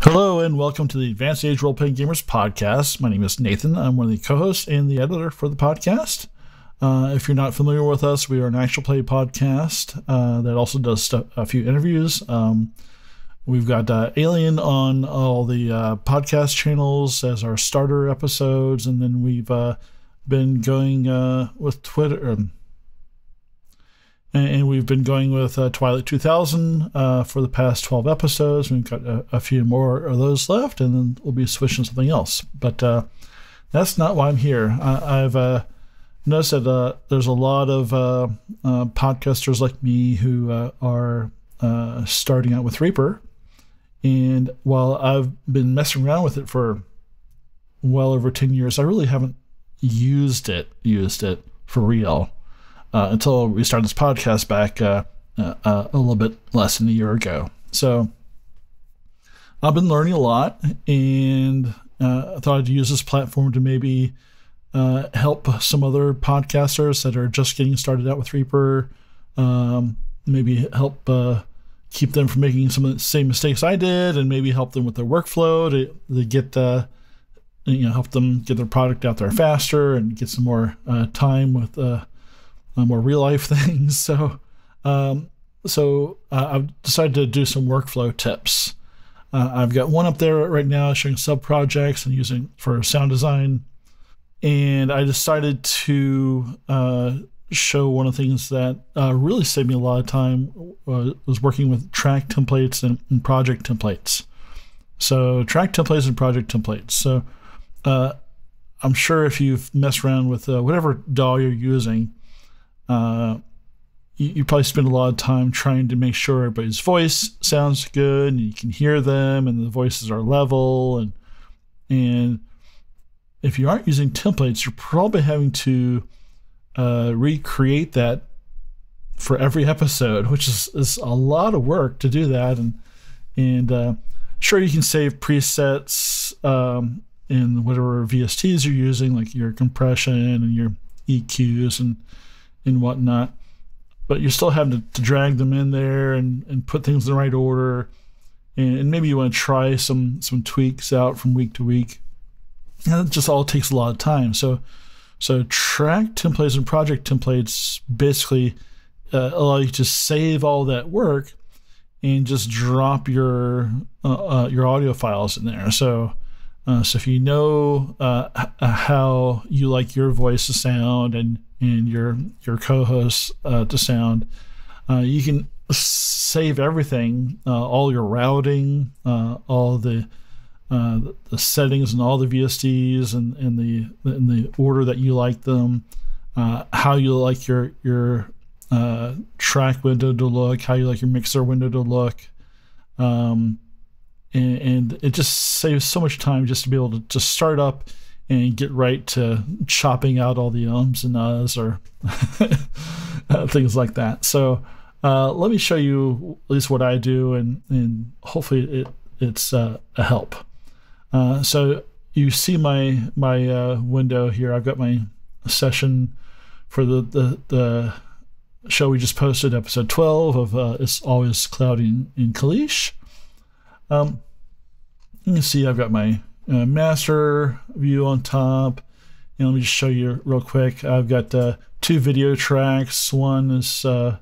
Hello and welcome to the Advanced Age Role-Playing Gamers podcast. My name is Nathan. I'm one of the co-hosts and the editor for the podcast. If you're not familiar with us, we are an actual play podcast that also does a few interviews. We've got Alien on all the podcast channels as our starter episodes, and then we've been going with Twitter. And we've been going with Twilight 2000 for the past 12 episodes. We've got a few more of those left, and then we'll be switching to something else. But that's not why I'm here. I've noticed that there's a lot of podcasters like me who are starting out with Reaper. And while I've been messing around with it for well over 10 years, I really haven't used it for real. Until we started this podcast back a little bit less than a year ago. So I've been learning a lot, and I thought I'd use this platform to maybe help some other podcasters that are just getting started out with Reaper, maybe help keep them from making some of the same mistakes I did, and maybe help them with their workflow to get help them get their product out there faster and get some more time with more real life things. So I've decided to do some workflow tips. I've got one up there right now showing sub projects and using for sound design. And I decided to show one of the things that really saved me a lot of time was working with track templates and project templates. So track templates and project templates. So I'm sure if you've messed around with whatever DAW you're using, you probably spend a lot of time trying to make sure everybody's voice sounds good and you can hear them and the voices are level, and if you aren't using templates, you're probably having to recreate that for every episode, which is a lot of work to do that. And sure, you can save presets in whatever VSTs you're using, like your compression and your EQs and whatnot, but you're still having to drag them in there and put things in the right order, and maybe you want to try some tweaks out from week to week, and it just all takes a lot of time. So track templates and project templates basically allow you to save all that work and just drop your audio files in there. So if you know how you like your voice to sound and your co-host to sound, you can save everything, all your routing, all the settings and all the VSTs and the order that you like them, how you like your track window to look, how you like your mixer window to look. And it just saves so much time just to be able to just start up and get right to chopping out all the ums and uhs or things like that. So let me show you at least what I do, and hopefully it's a help. So you see my window here. I've got my session for the show we just posted, episode 12 of It's Always Cloudy in Kalish. You can see I've got my master view on top, and let me just show you real quick. I've got two video tracks. One is the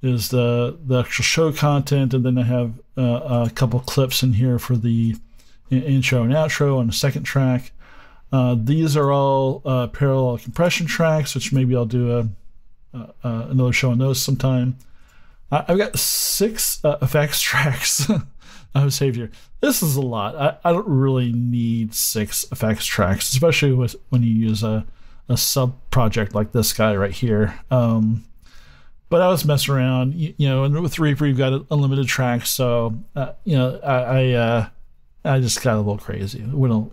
actual show content, and then I have a couple clips in here for the intro and outro on the second track. These are all parallel compression tracks, which maybe I'll do another show on those sometime. I've got 6 effects tracks I've saved here. This is a lot. I don't really need 6 effects tracks, especially when you use a sub project like this guy right here. But I was messing around, and with Reaper you've got unlimited tracks, so I just got a little crazy. We'll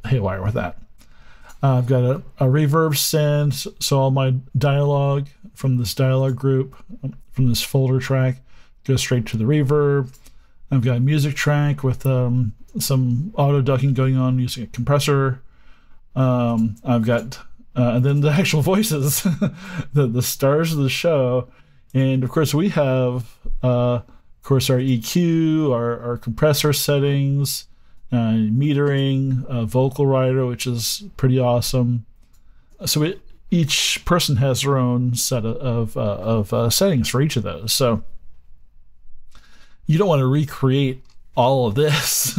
haywire with that. I've got a reverb send, so all my dialogue from this dialogue group, from this folder track, goes straight to the reverb. I've got a music track with some auto ducking going on using a compressor. I've got and then the actual voices, the stars of the show, and of course we have course, our EQ, our compressor settings, metering, vocal writer, which is pretty awesome. So each person has their own set of settings for each of those. So you don't want to recreate all of this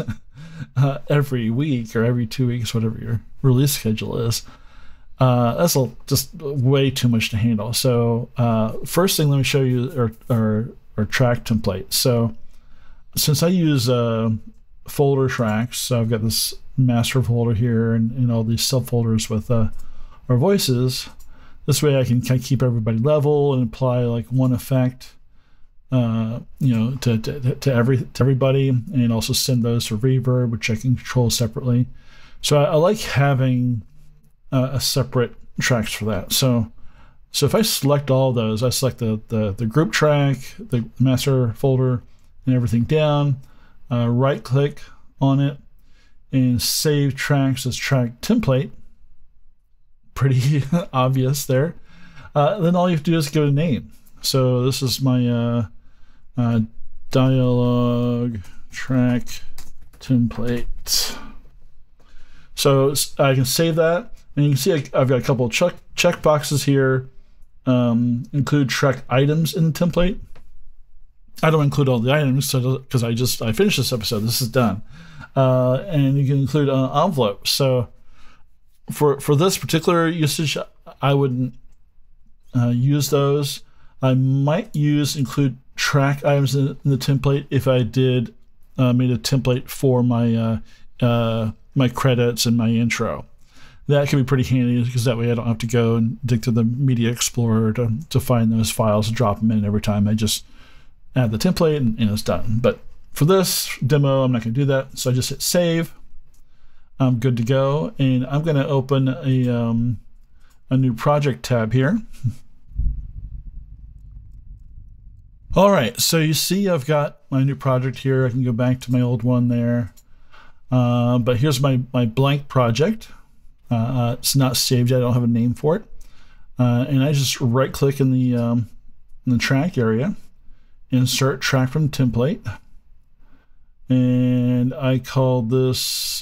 every week or every 2 weeks, whatever your release schedule is. That's just way too much to handle. So first thing, let me show you our track template. So since I use folder tracks, so I've got this master folder here and all these subfolders with our voices. This way I can kind of keep everybody level and apply like one effect to everybody, and also send those to reverb, which I can control separately. So I like having a separate tracks for that. So if I select all of those, I select the group track, the master folder, and everything down, right click on it, and save tracks as track template. Pretty obvious there. Then all you have to do is give it a name. So this is my dialogue track template. So I can save that, and you can see I've got a couple of check boxes here. Include track items in the template. I don't include all the items because I finished this episode. This is done. And you can include envelopes. So for this particular usage, I wouldn't use those. I might include track items in the template if I did made a template for my my credits and my intro. That can be pretty handy because that way I don't have to go and dig through the Media Explorer to find those files and drop them in every time. I just add the template and it's done. But for this demo, I'm not going to do that. So I just hit save. I'm good to go, and I'm going to open a new project tab here. All right, so you see I've got my new project here. I can go back to my old one there. But here's my blank project. It's not saved yet. I don't have a name for it. And I just right click in the track area, insert track from template, and I call this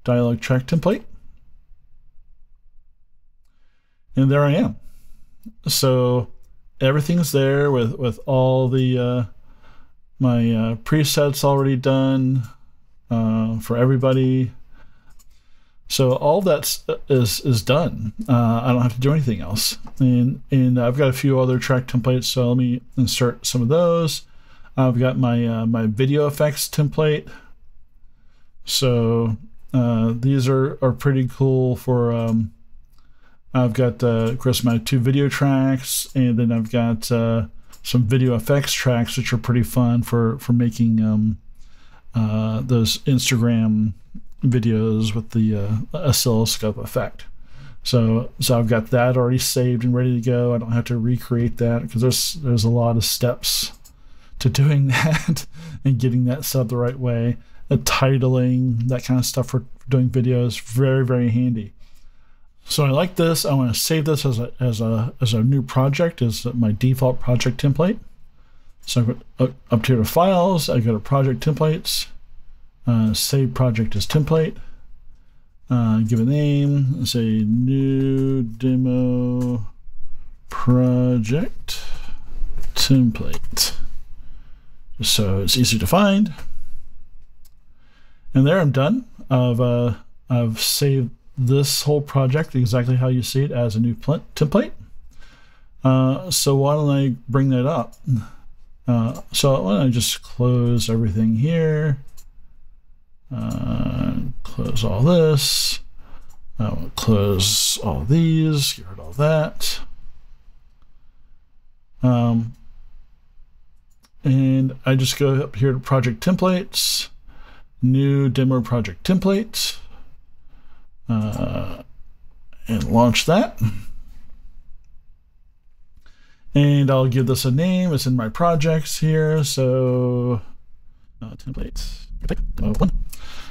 dialogue track template. And there I am. So everything's there with all the my presets already done for everybody. So all that is done. I don't have to do anything else. And I've got a few other track templates, so let me insert some of those. I've got my my video effects template. So these are pretty cool for I've got of course my 2 video tracks, and then I've got some video effects tracks, which are pretty fun for making those Instagram videos with the oscilloscope effect. So I've got that already saved and ready to go. I don't have to recreate that because there's a lot of steps to doing that and getting that set up the right way. The titling, that kind of stuff for doing videos, very, very handy. So I like this. I want to save this as a new project, as my default project template. So I go up here to Files. I go to Project Templates. Save project as template. Give a name. Say new demo project template, just so it's easy to find. And there, I'm done. I've saved this whole project exactly how you see it as a new template. So why don't I bring that up? So why don't I just close everything here? Close all this. I'll close all these. Get rid of all that. And I just go up here to Project Templates, New Demo Project Template, and launch that. And I'll give this a name. It's in my projects here. So templates. One.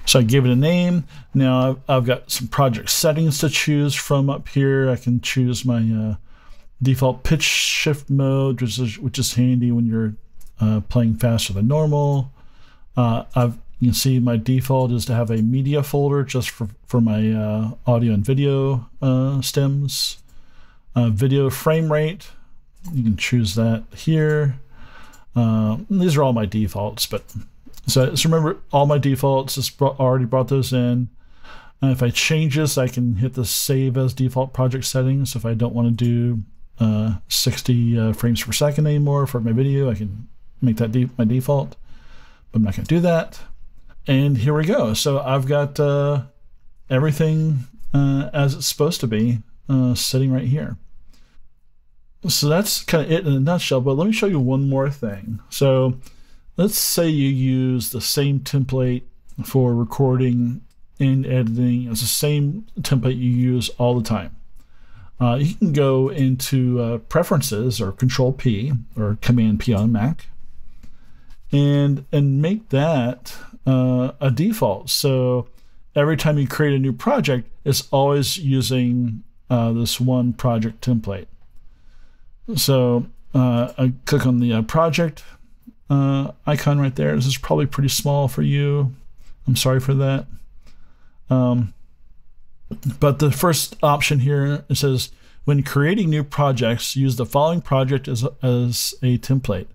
So I give it a name. Now I've got some project settings to choose from up here. I can choose my default pitch shift mode, which is handy when you're playing faster than normal. You can see my default is to have a media folder just for my audio and video stems. Video frame rate, you can choose that here. These are all my defaults, but so remember, all my defaults already brought those in. If I change this, I can hit the save as default project settings. If I don't want to do 60 frames per second anymore for my video, I can make that my default, but I'm not going to do that. And here we go. So I've got everything as it's supposed to be sitting right here. So that's kind of it in a nutshell, but let me show you one more thing. So let's say you use the same template for recording and editing. It's the same template you use all the time. You can go into Preferences or Control P or Command P on Mac and make that a default. So every time you create a new project, it's always using this one project template. So I click on the project icon right there. This is probably pretty small for you. I'm sorry for that. But the first option here, it says, when creating new projects, use the following project as a template.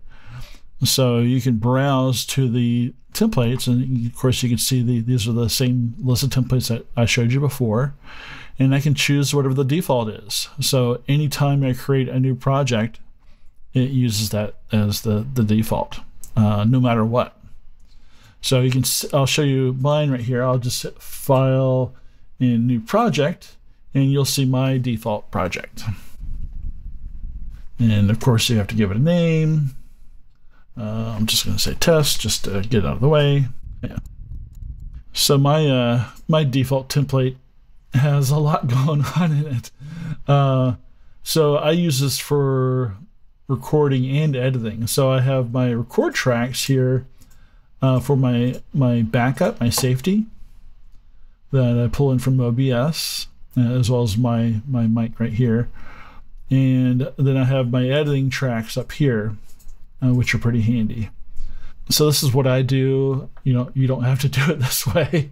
So you can browse to the templates, and of course you can see these are the same list of templates that I showed you before. And I can choose whatever the default is. So anytime I create a new project, it uses that as the default, no matter what. So you can, I'll show you mine right here. I'll just hit File and New Project, and you'll see my default project. And of course you have to give it a name. I'm just going to say test just to get it out of the way. Yeah. So my default template has a lot going on in it. So I use this for recording and editing. So I have my record tracks here for my backup, my safety that I pull in from OBS, as well as my mic right here. And then I have my editing tracks up here, which are pretty handy. So this is what I do. You don't have to do it this way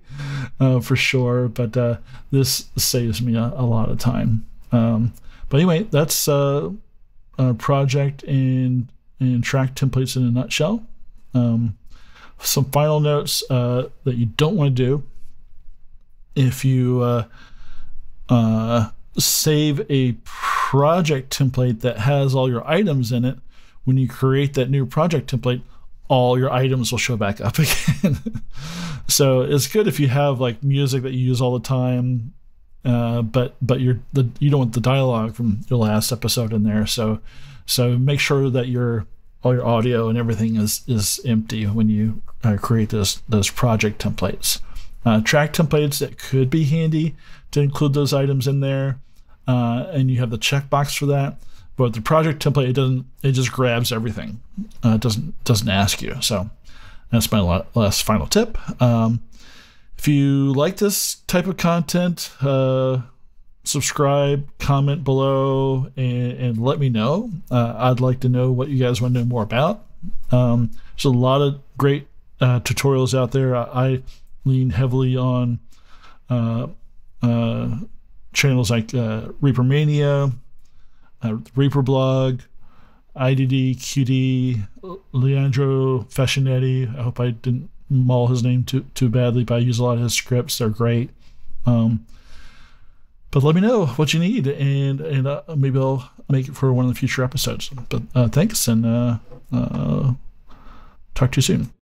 for sure, but this saves me a lot of time. But anyway, that's a project and track templates in a nutshell. Some final notes that you don't want to do. If you save a project template that has all your items in it, when you create that new project template, all your items will show back up again. So it's good if you have like music that you use all the time, but you don't want the dialogue from your last episode in there. So make sure that all your audio and everything is empty when you create those project templates. Track templates, that could be handy to include those items in there, and you have the checkbox for that. But the project template, it just grabs everything. It doesn't ask you. So that's my last final tip. If you like this type of content, subscribe, comment below, and let me know. I'd like to know what you guys want to know more about. There's a lot of great tutorials out there. I lean heavily on channels like Reaper Mania, Reaper Blog, IDD, QD, Leandro Fascinetti. I hope I didn't maul his name too badly, but I use a lot of his scripts. They're great. But let me know what you need, and maybe I'll make it for one of the future episodes. But thanks, and talk to you soon.